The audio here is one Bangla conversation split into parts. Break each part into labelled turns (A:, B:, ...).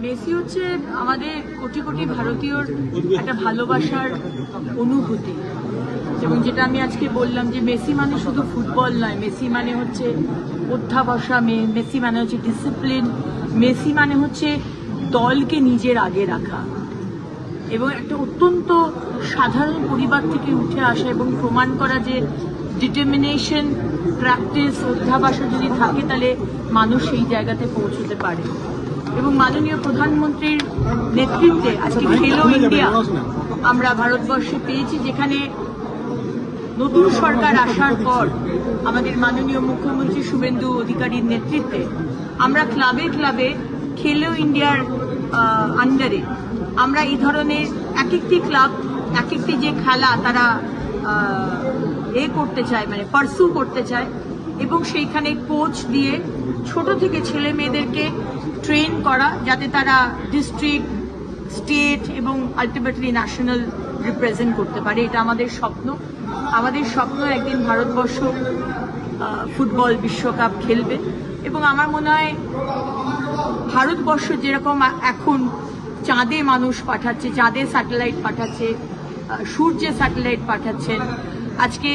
A: মেসি হচ্ছে আমাদের কোটি কোটি ভারতীয়র একটা ভালোবাসার অনুভূতি, এবং যেটা আমি আজকে বললাম যে মেসি মানে শুধু ফুটবল নয়, মেসি মানে হচ্ছে অধ্যাবসা, মেসি মানে হচ্ছে ডিসিপ্লিন, মেসি মানে হচ্ছে দলকে নিজের আগে রাখা এবং একটা অত্যন্ত সাধারণ পরিবার থেকে উঠে আসা এবং প্রমাণ করা যে ডিটারমিনেশন, প্র্যাকটিস, অধ্যাবসা যদি থাকে তাহলে মানুষ সেই জায়গাতে পৌঁছতে পারে। এবং মাননীয় প্রধানমন্ত্রীর নেতৃত্বে আজকে খেলো ইন্ডিয়া আমরা ভারতবর্ষে পেয়েছি, যেখানে নতুন সরকার আসার পর আমাদের মাননীয় মুখ্যমন্ত্রী শুভেন্দু অধিকারীর নেতৃত্বে আমরা ক্লাবে ক্লাবে খেলো ইন্ডিয়ার আন্ডারে আমরা এই ধরনের এক একটি ক্লাব, এক একটি যে খেলা তারা করতে চায়, মানে পারসু করতে চায়, এবং সেইখানে কোচ দিয়ে ছোট থেকে ছেলে মেয়েদেরকে ট্রেন করা যাতে তারা ডিস্ট্রিক্ট, স্টেট এবং আলটিমেটলি ন্যাশনাল রিপ্রেজেন্ট করতে পারে। এটা আমাদের স্বপ্ন। আমাদের স্বপ্ন একদিন ভারতবর্ষ ফুটবল বিশ্বকাপ খেলবে, এবং আমার মনে হয় ভারতবর্ষ যেরকম এখন চাঁদে মানুষ পাঠাচ্ছে, চাঁদে স্যাটেলাইট পাঠাচ্ছে, সূর্যে স্যাটেলাইট পাঠাচ্ছেন, আজকে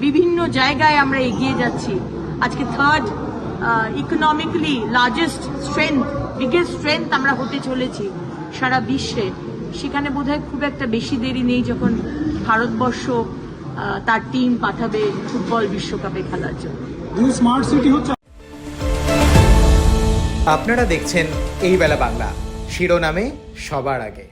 A: বিভিন্ন জায়গায় আমরা এগিয়ে যাচ্ছি, আজকে third economically largest strength, biggest strength আমরা হতে চলেছি সারা বিশ্বে। সেখানে বোধহয় খুব একটা বেশি দেরি নেই যখন ভারতবর্ষ তার টিম পাঠাবে ফুটবল বিশ্বকাপে খেলার জন্য।
B: স্মার্ট সিটি হচ্ছে।
C: আপনারা দেখছেন এই বেলা বাংলা, শিরোনামে সবার আগে।